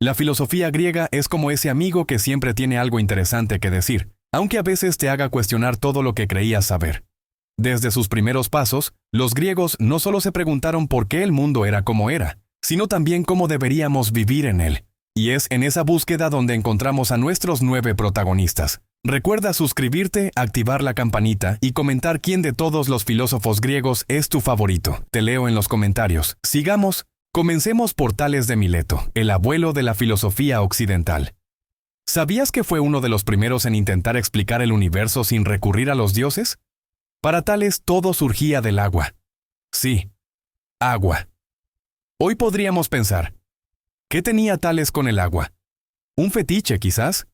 La filosofía griega es como ese amigo que siempre tiene algo interesante que decir, aunque a veces te haga cuestionar todo lo que creías saber. Desde sus primeros pasos, los griegos no solo se preguntaron por qué el mundo era como era, sino también cómo deberíamos vivir en él. Y es en esa búsqueda donde encontramos a nuestros 9 protagonistas. Recuerda suscribirte, activar la campanita y comentar quién de todos los filósofos griegos es tu favorito. Te leo en los comentarios. Sigamos. Comencemos por Tales de Mileto, el abuelo de la filosofía occidental. ¿Sabías que fue uno de los primeros en intentar explicar el universo sin recurrir a los dioses? Para Tales todo surgía del agua. Sí, agua. Hoy podríamos pensar, ¿qué tenía Tales con el agua? ¿Un fetiche, quizás?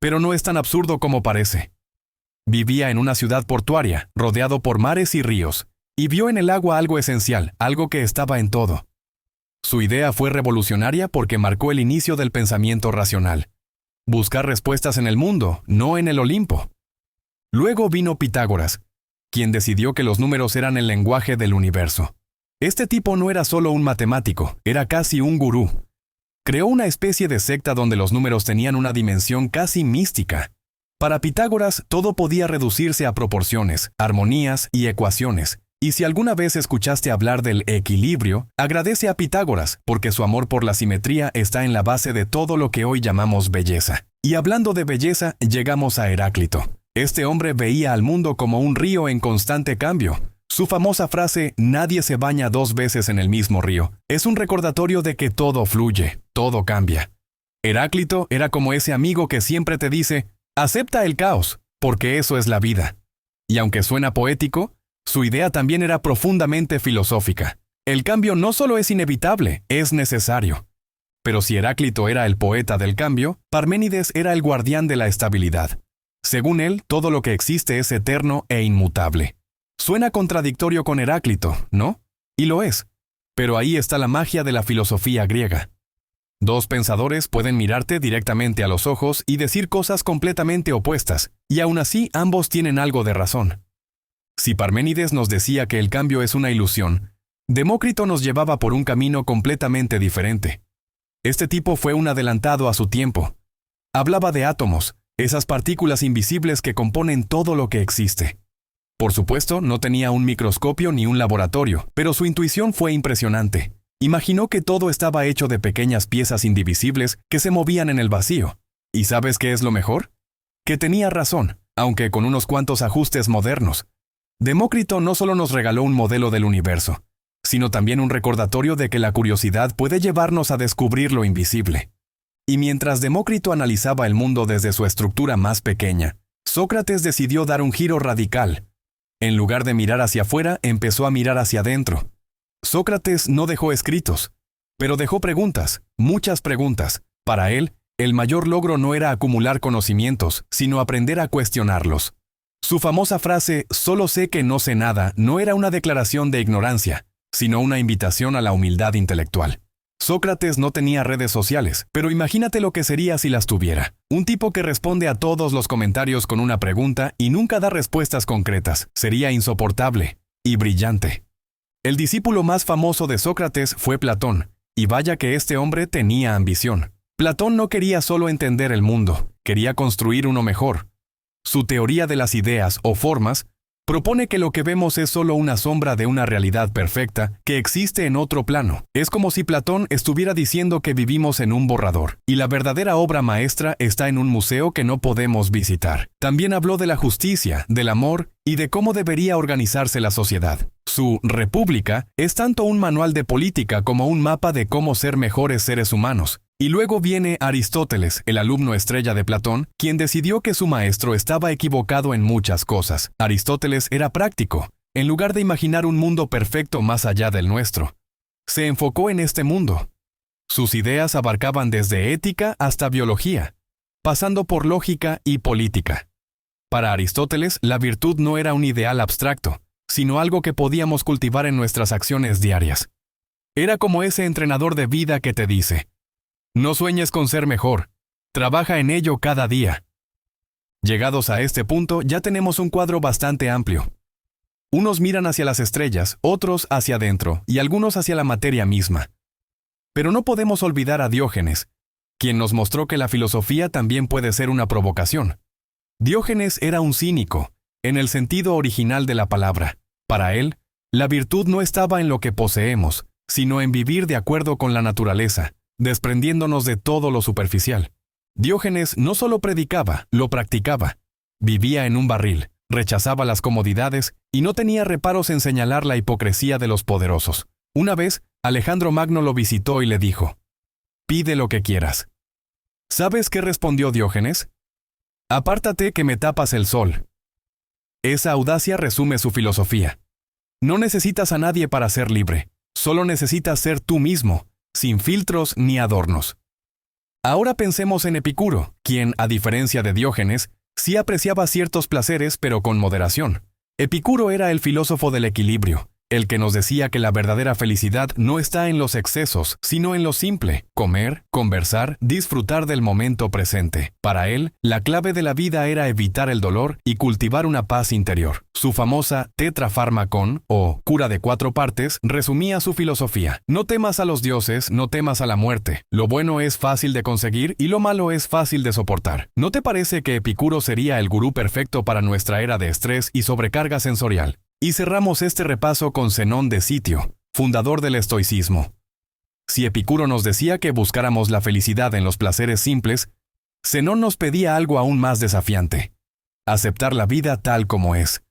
Pero no es tan absurdo como parece. Vivía en una ciudad portuaria, rodeado por mares y ríos, y vio en el agua algo esencial, algo que estaba en todo. Su idea fue revolucionaria porque marcó el inicio del pensamiento racional. Buscar respuestas en el mundo, no en el Olimpo. Luego vino Pitágoras, quien decidió que los números eran el lenguaje del universo. Este tipo no era solo un matemático, era casi un gurú. Creó una especie de secta donde los números tenían una dimensión casi mística. Para Pitágoras, todo podía reducirse a proporciones, armonías y ecuaciones. Y si alguna vez escuchaste hablar del equilibrio, agradece a Pitágoras, porque su amor por la simetría está en la base de todo lo que hoy llamamos belleza. Y hablando de belleza, llegamos a Heráclito. Este hombre veía al mundo como un río en constante cambio. Su famosa frase, nadie se baña 2 veces en el mismo río, es un recordatorio de que todo fluye, todo cambia. Heráclito era como ese amigo que siempre te dice, acepta el caos, porque eso es la vida. Y aunque suena poético, su idea también era profundamente filosófica. El cambio no solo es inevitable, es necesario. Pero si Heráclito era el poeta del cambio, Parménides era el guardián de la estabilidad. Según él, todo lo que existe es eterno e inmutable. Suena contradictorio con Heráclito, ¿no? Y lo es. Pero ahí está la magia de la filosofía griega. 2 pensadores pueden mirarte directamente a los ojos y decir cosas completamente opuestas, y aún así ambos tienen algo de razón. Si Parménides nos decía que el cambio es una ilusión, Demócrito nos llevaba por un camino completamente diferente. Este tipo fue un adelantado a su tiempo. Hablaba de átomos, esas partículas invisibles que componen todo lo que existe. Por supuesto, no tenía un microscopio ni un laboratorio, pero su intuición fue impresionante. Imaginó que todo estaba hecho de pequeñas piezas indivisibles que se movían en el vacío. ¿Y sabes qué es lo mejor? Que tenía razón, aunque con unos cuantos ajustes modernos. Demócrito no solo nos regaló un modelo del universo, sino también un recordatorio de que la curiosidad puede llevarnos a descubrir lo invisible. Y mientras Demócrito analizaba el mundo desde su estructura más pequeña, Sócrates decidió dar un giro radical. En lugar de mirar hacia afuera, empezó a mirar hacia adentro. Sócrates no dejó escritos, pero dejó preguntas, muchas preguntas. Para él, el mayor logro no era acumular conocimientos, sino aprender a cuestionarlos. Su famosa frase, solo sé que no sé nada, no era una declaración de ignorancia, sino una invitación a la humildad intelectual. Sócrates no tenía redes sociales, pero imagínate lo que sería si las tuviera. Un tipo que responde a todos los comentarios con una pregunta y nunca da respuestas concretas. Sería insoportable y brillante. El discípulo más famoso de Sócrates fue Platón, y vaya que este hombre tenía ambición. Platón no quería solo entender el mundo, quería construir uno mejor. Su teoría de las ideas o formas propone que lo que vemos es solo una sombra de una realidad perfecta que existe en otro plano. Es como si Platón estuviera diciendo que vivimos en un borrador, y la verdadera obra maestra está en un museo que no podemos visitar. También habló de la justicia, del amor y de cómo debería organizarse la sociedad. Su República es tanto un manual de política como un mapa de cómo ser mejores seres humanos. Y luego viene Aristóteles, el alumno estrella de Platón, quien decidió que su maestro estaba equivocado en muchas cosas. Aristóteles era práctico. En lugar de imaginar un mundo perfecto más allá del nuestro, se enfocó en este mundo. Sus ideas abarcaban desde ética hasta biología, pasando por lógica y política. Para Aristóteles, la virtud no era un ideal abstracto, sino algo que podíamos cultivar en nuestras acciones diarias. Era como ese entrenador de vida que te dice: no sueñes con ser mejor, trabaja en ello cada día. Llegados a este punto, ya tenemos un cuadro bastante amplio. Unos miran hacia las estrellas, otros hacia adentro, y algunos hacia la materia misma. Pero no podemos olvidar a Diógenes, quien nos mostró que la filosofía también puede ser una provocación. Diógenes era un cínico, en el sentido original de la palabra. Para él, la virtud no estaba en lo que poseemos, sino en vivir de acuerdo con la naturaleza, desprendiéndonos de todo lo superficial. Diógenes no solo predicaba, lo practicaba. Vivía en un barril, rechazaba las comodidades y no tenía reparos en señalar la hipocresía de los poderosos. Una vez, Alejandro Magno lo visitó y le dijo: «Pide lo que quieras». ¿Sabes qué respondió Diógenes? «Apártate que me tapas el sol». Esa audacia resume su filosofía. No necesitas a nadie para ser libre, solo necesitas ser tú mismo, sin filtros ni adornos. Ahora pensemos en Epicuro, quien, a diferencia de Diógenes, sí apreciaba ciertos placeres pero con moderación. Epicuro era el filósofo del equilibrio, el que nos decía que la verdadera felicidad no está en los excesos, sino en lo simple: comer, conversar, disfrutar del momento presente. Para él, la clave de la vida era evitar el dolor y cultivar una paz interior. Su famosa tetrafármacon, o cura de 4 partes, resumía su filosofía: no temas a los dioses, no temas a la muerte. Lo bueno es fácil de conseguir y lo malo es fácil de soportar. ¿No te parece que Epicuro sería el gurú perfecto para nuestra era de estrés y sobrecarga sensorial? Y cerramos este repaso con Zenón de Sitio, fundador del estoicismo. Si Epicuro nos decía que buscáramos la felicidad en los placeres simples, Zenón nos pedía algo aún más desafiante: aceptar la vida tal como es.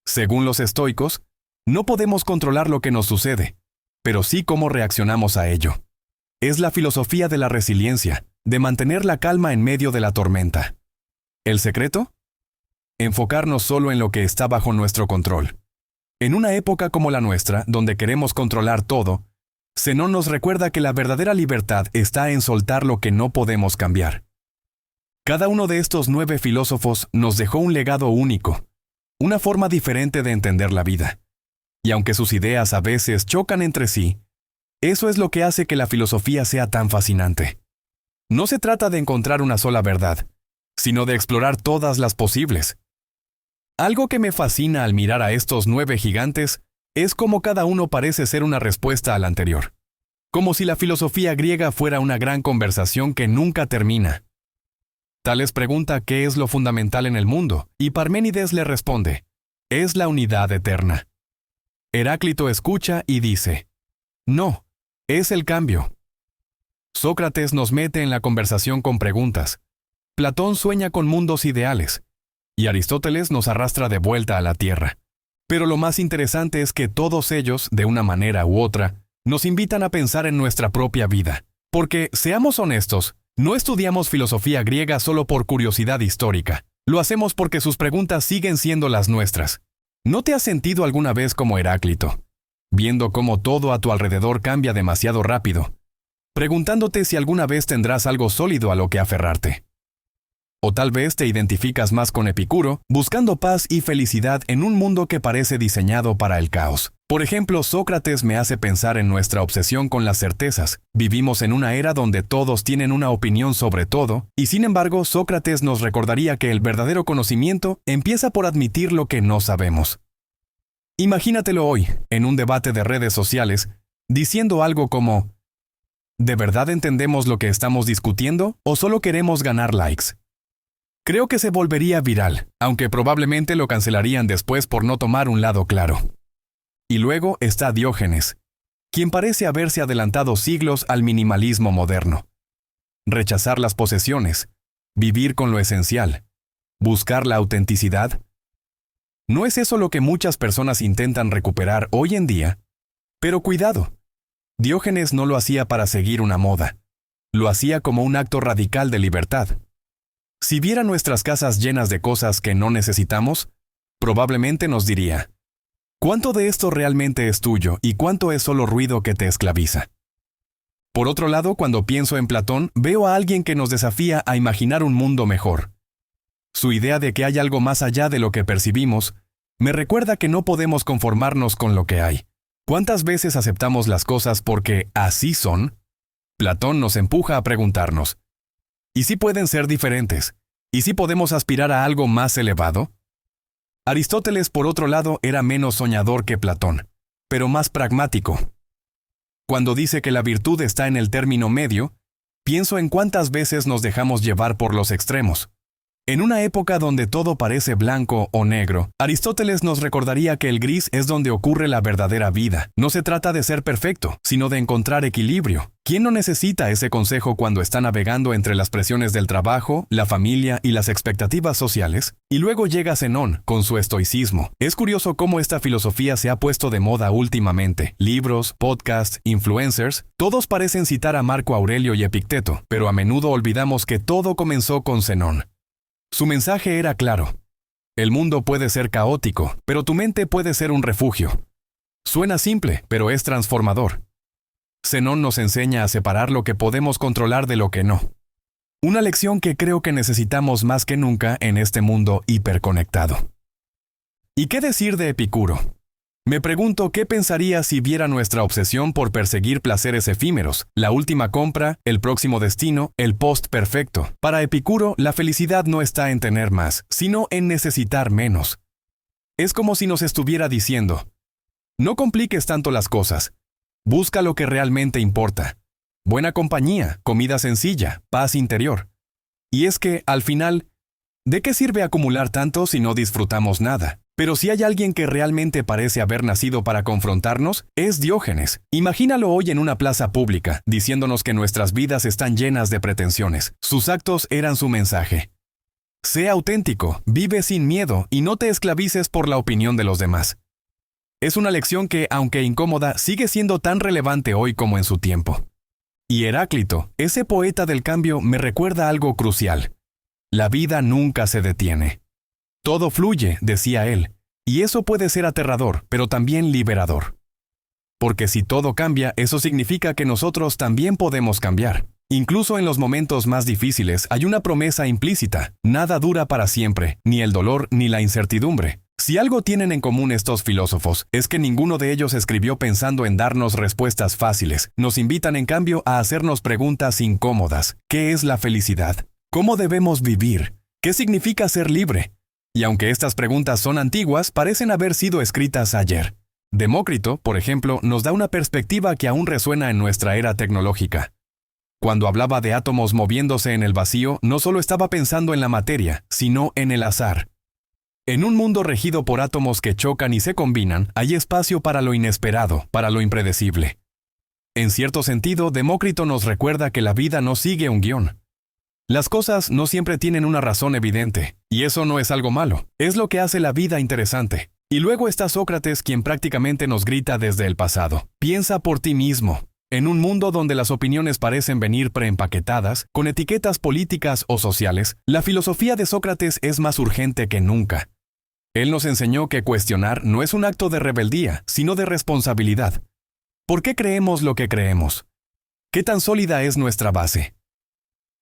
Según los estoicos, no podemos controlar lo que nos sucede, pero sí cómo reaccionamos a ello. Es la filosofía de la resiliencia, de mantener la calma en medio de la tormenta. ¿El secreto? Enfocarnos solo en lo que está bajo nuestro control. En una época como la nuestra, donde queremos controlar todo, Zenón nos recuerda que la verdadera libertad está en soltar lo que no podemos cambiar. Cada uno de estos 9 filósofos nos dejó un legado único, una forma diferente de entender la vida. Y aunque sus ideas a veces chocan entre sí, eso es lo que hace que la filosofía sea tan fascinante. No se trata de encontrar una sola verdad, sino de explorar todas las posibles. Algo que me fascina al mirar a estos 9 gigantes es cómo cada uno parece ser una respuesta al anterior. Como si la filosofía griega fuera una gran conversación que nunca termina. Tales pregunta qué es lo fundamental en el mundo, y Parménides le responde: es la unidad eterna. Heráclito escucha y dice: no, es el cambio. Sócrates nos mete en la conversación con preguntas. Platón sueña con mundos ideales. Y Aristóteles nos arrastra de vuelta a la tierra. Pero lo más interesante es que todos ellos, de una manera u otra, nos invitan a pensar en nuestra propia vida. Porque, seamos honestos, no estudiamos filosofía griega solo por curiosidad histórica. Lo hacemos porque sus preguntas siguen siendo las nuestras. ¿No te has sentido alguna vez como Heráclito, viendo cómo todo a tu alrededor cambia demasiado rápido, preguntándote si alguna vez tendrás algo sólido a lo que aferrarte? O tal vez te identificas más con Epicuro, buscando paz y felicidad en un mundo que parece diseñado para el caos. Por ejemplo, Sócrates me hace pensar en nuestra obsesión con las certezas. Vivimos en una era donde todos tienen una opinión sobre todo, y sin embargo, Sócrates nos recordaría que el verdadero conocimiento empieza por admitir lo que no sabemos. Imagínatelo hoy, en un debate de redes sociales, diciendo algo como: ¿de verdad entendemos lo que estamos discutiendo o solo queremos ganar likes? Creo que se volvería viral, aunque probablemente lo cancelarían después por no tomar un lado claro. Y luego está Diógenes, quien parece haberse adelantado siglos al minimalismo moderno. Rechazar las posesiones, vivir con lo esencial, buscar la autenticidad. ¿No es eso lo que muchas personas intentan recuperar hoy en día? Pero cuidado, Diógenes no lo hacía para seguir una moda, lo hacía como un acto radical de libertad. Si viera nuestras casas llenas de cosas que no necesitamos, probablemente nos diría: ¿cuánto de esto realmente es tuyo y cuánto es solo ruido que te esclaviza? Por otro lado, cuando pienso en Platón, veo a alguien que nos desafía a imaginar un mundo mejor. Su idea de que hay algo más allá de lo que percibimos me recuerda que no podemos conformarnos con lo que hay. ¿Cuántas veces aceptamos las cosas porque así son? Platón nos empuja a preguntarnos: ¿y si pueden ser diferentes? ¿Y si podemos aspirar a algo más elevado? Aristóteles, por otro lado, era menos soñador que Platón, pero más pragmático. Cuando dice que la virtud está en el término medio, pienso en cuántas veces nos dejamos llevar por los extremos. En una época donde todo parece blanco o negro, Aristóteles nos recordaría que el gris es donde ocurre la verdadera vida. No se trata de ser perfecto, sino de encontrar equilibrio. ¿Quién no necesita ese consejo cuando está navegando entre las presiones del trabajo, la familia y las expectativas sociales? Y luego llega Zenón, con su estoicismo. Es curioso cómo esta filosofía se ha puesto de moda últimamente. Libros, podcasts, influencers, todos parecen citar a Marco Aurelio y Epicteto, pero a menudo olvidamos que todo comenzó con Zenón. Su mensaje era claro. El mundo puede ser caótico, pero tu mente puede ser un refugio. Suena simple, pero es transformador. Zenón nos enseña a separar lo que podemos controlar de lo que no. Una lección que creo que necesitamos más que nunca en este mundo hiperconectado. ¿Y qué decir de Epicuro? Me pregunto qué pensaría si viera nuestra obsesión por perseguir placeres efímeros, la última compra, el próximo destino, el post perfecto. Para Epicuro, la felicidad no está en tener más, sino en necesitar menos. Es como si nos estuviera diciendo, no compliques tanto las cosas, busca lo que realmente importa. Buena compañía, comida sencilla, paz interior. Y es que, al final, ¿de qué sirve acumular tanto si no disfrutamos nada? Pero si hay alguien que realmente parece haber nacido para confrontarnos, es Diógenes. Imagínalo hoy en una plaza pública, diciéndonos que nuestras vidas están llenas de pretensiones. Sus actos eran su mensaje. Sé auténtico, vive sin miedo y no te esclavices por la opinión de los demás. Es una lección que, aunque incómoda, sigue siendo tan relevante hoy como en su tiempo. Y Heráclito, ese poeta del cambio, me recuerda algo crucial. La vida nunca se detiene. Todo fluye, decía él, y eso puede ser aterrador, pero también liberador. Porque si todo cambia, eso significa que nosotros también podemos cambiar. Incluso en los momentos más difíciles hay una promesa implícita: nada dura para siempre, ni el dolor ni la incertidumbre. Si algo tienen en común estos filósofos, es que ninguno de ellos escribió pensando en darnos respuestas fáciles. Nos invitan en cambio a hacernos preguntas incómodas. ¿Qué es la felicidad? ¿Cómo debemos vivir? ¿Qué significa ser libre? Y aunque estas preguntas son antiguas, parecen haber sido escritas ayer. Demócrito, por ejemplo, nos da una perspectiva que aún resuena en nuestra era tecnológica. Cuando hablaba de átomos moviéndose en el vacío, no solo estaba pensando en la materia, sino en el azar. En un mundo regido por átomos que chocan y se combinan, hay espacio para lo inesperado, para lo impredecible. En cierto sentido, Demócrito nos recuerda que la vida no sigue un guión. Las cosas no siempre tienen una razón evidente, y eso no es algo malo, es lo que hace la vida interesante. Y luego está Sócrates, quien prácticamente nos grita desde el pasado: piensa por ti mismo. En un mundo donde las opiniones parecen venir preempaquetadas, con etiquetas políticas o sociales, la filosofía de Sócrates es más urgente que nunca. Él nos enseñó que cuestionar no es un acto de rebeldía, sino de responsabilidad. ¿Por qué creemos lo que creemos? ¿Qué tan sólida es nuestra base?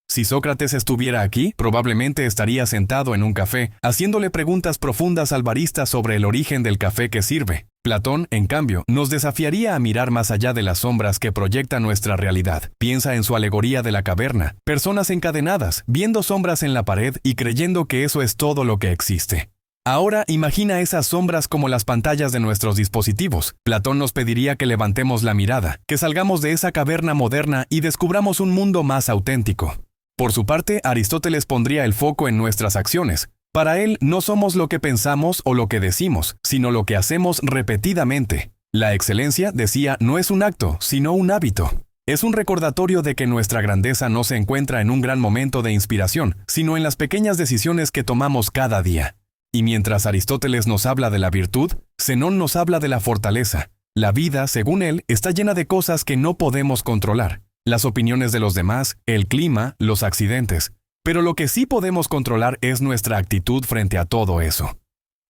Si Sócrates estuviera aquí, probablemente estaría sentado en un café, haciéndole preguntas profundas al barista sobre el origen del café que sirve. Platón, en cambio, nos desafiaría a mirar más allá de las sombras que proyecta nuestra realidad. Piensa en su alegoría de la caverna: personas encadenadas, viendo sombras en la pared y creyendo que eso es todo lo que existe. Ahora imagina esas sombras como las pantallas de nuestros dispositivos. Platón nos pediría que levantemos la mirada, que salgamos de esa caverna moderna y descubramos un mundo más auténtico. Por su parte, Aristóteles pondría el foco en nuestras acciones. Para él, no somos lo que pensamos o lo que decimos, sino lo que hacemos repetidamente. La excelencia, decía, no es un acto, sino un hábito. Es un recordatorio de que nuestra grandeza no se encuentra en un gran momento de inspiración, sino en las pequeñas decisiones que tomamos cada día. Y mientras Aristóteles nos habla de la virtud, Zenón nos habla de la fortaleza. La vida, según él, está llena de cosas que no podemos controlar: las opiniones de los demás, el clima, los accidentes. Pero lo que sí podemos controlar es nuestra actitud frente a todo eso.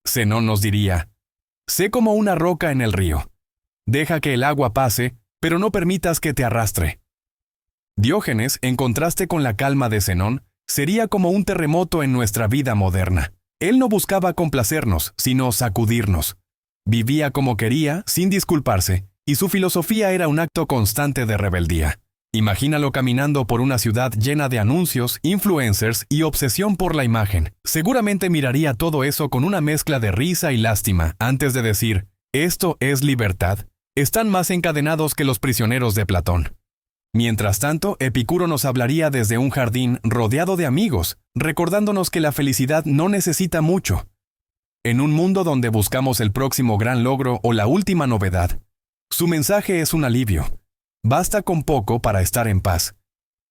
Zenón nos diría: sé como una roca en el río. Deja que el agua pase, pero no permitas que te arrastre. Diógenes, en contraste con la calma de Zenón, sería como un terremoto en nuestra vida moderna. Él no buscaba complacernos, sino sacudirnos. Vivía como quería, sin disculparse, y su filosofía era un acto constante de rebeldía. Imagínalo caminando por una ciudad llena de anuncios, influencers y obsesión por la imagen. Seguramente miraría todo eso con una mezcla de risa y lástima antes de decir: ¿esto es libertad? Están más encadenados que los prisioneros de Platón. Mientras tanto, Epicuro nos hablaría desde un jardín rodeado de amigos, recordándonos que la felicidad no necesita mucho. En un mundo donde buscamos el próximo gran logro o la última novedad, su mensaje es un alivio. Basta con poco para estar en paz.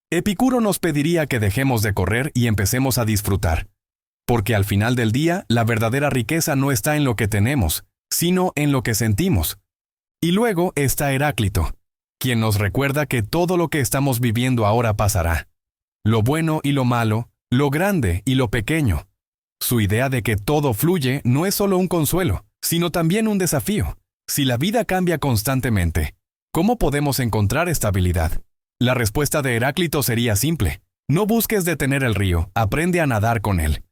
Epicuro nos pediría que dejemos de correr y empecemos a disfrutar. Porque al final del día, la verdadera riqueza no está en lo que tenemos, sino en lo que sentimos. Y luego está Heráclito, quien nos recuerda que todo lo que estamos viviendo ahora pasará. Lo bueno y lo malo, lo grande y lo pequeño. Su idea de que todo fluye no es solo un consuelo, sino también un desafío. Si la vida cambia constantemente, ¿cómo podemos encontrar estabilidad? La respuesta de Heráclito sería simple. No busques detener el río, aprende a nadar con él.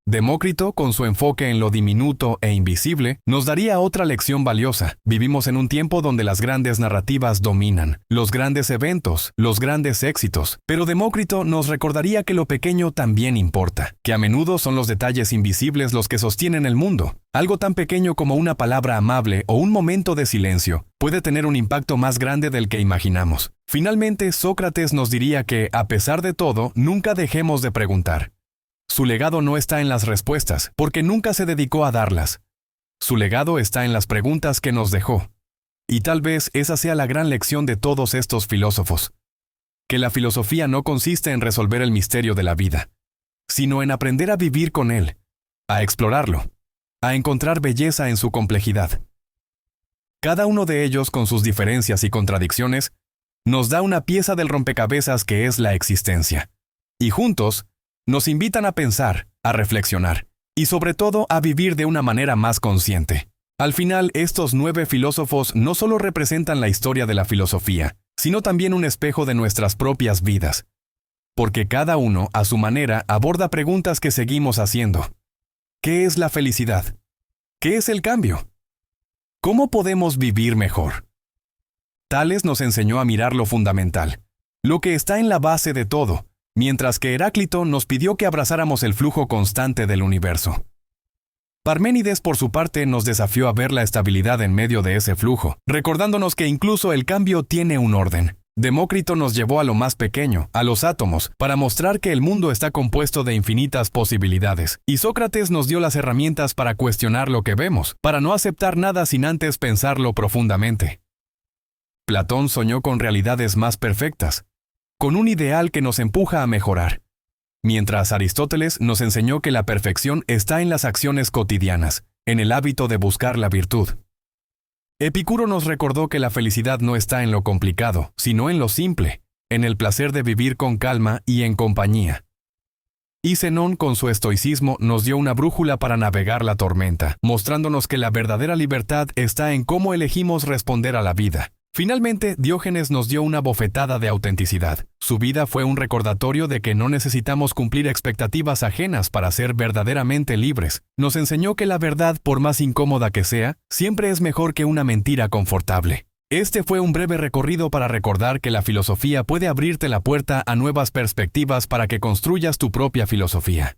Demócrito, con su enfoque en lo diminuto e invisible, nos daría otra lección valiosa. Vivimos en un tiempo donde las grandes narrativas dominan, los grandes eventos, los grandes éxitos, pero Demócrito nos recordaría que lo pequeño también importa, que a menudo son los detalles invisibles los que sostienen el mundo. Algo tan pequeño como una palabra amable o un momento de silencio puede tener un impacto más grande del que imaginamos. Finalmente, Sócrates nos diría que, a pesar de todo, nunca dejemos de preguntar. Su legado no está en las respuestas, porque nunca se dedicó a darlas. Su legado está en las preguntas que nos dejó. Y tal vez esa sea la gran lección de todos estos filósofos. Que la filosofía no consiste en resolver el misterio de la vida, sino en aprender a vivir con él, a explorarlo, a encontrar belleza en su complejidad. Cada uno de ellos, con sus diferencias y contradicciones, nos da una pieza del rompecabezas que es la existencia. Y juntos, nos invitan a pensar, a reflexionar, y sobre todo a vivir de una manera más consciente. Al final, estos 9 filósofos no solo representan la historia de la filosofía, sino también un espejo de nuestras propias vidas. Porque cada uno, a su manera, aborda preguntas que seguimos haciendo. ¿Qué es la felicidad? ¿Qué es el cambio? ¿Cómo podemos vivir mejor? Tales nos enseñó a mirar lo fundamental, lo que está en la base de todo, mientras que Heráclito nos pidió que abrazáramos el flujo constante del universo. Parménides, por su parte, nos desafió a ver la estabilidad en medio de ese flujo, recordándonos que incluso el cambio tiene un orden. Demócrito nos llevó a lo más pequeño, a los átomos, para mostrar que el mundo está compuesto de infinitas posibilidades, y Sócrates nos dio las herramientas para cuestionar lo que vemos, para no aceptar nada sin antes pensarlo profundamente. Platón soñó con realidades más perfectas, con un ideal que nos empuja a mejorar, mientras Aristóteles nos enseñó que la perfección está en las acciones cotidianas, en el hábito de buscar la virtud. Epicuro nos recordó que la felicidad no está en lo complicado, sino en lo simple, en el placer de vivir con calma y en compañía. Y Zenón, con su estoicismo, nos dio una brújula para navegar la tormenta, mostrándonos que la verdadera libertad está en cómo elegimos responder a la vida. Finalmente, Diógenes nos dio una bofetada de autenticidad. Su vida fue un recordatorio de que no necesitamos cumplir expectativas ajenas para ser verdaderamente libres. Nos enseñó que la verdad, por más incómoda que sea, siempre es mejor que una mentira confortable. Este fue un breve recorrido para recordar que la filosofía puede abrirte la puerta a nuevas perspectivas para que construyas tu propia filosofía.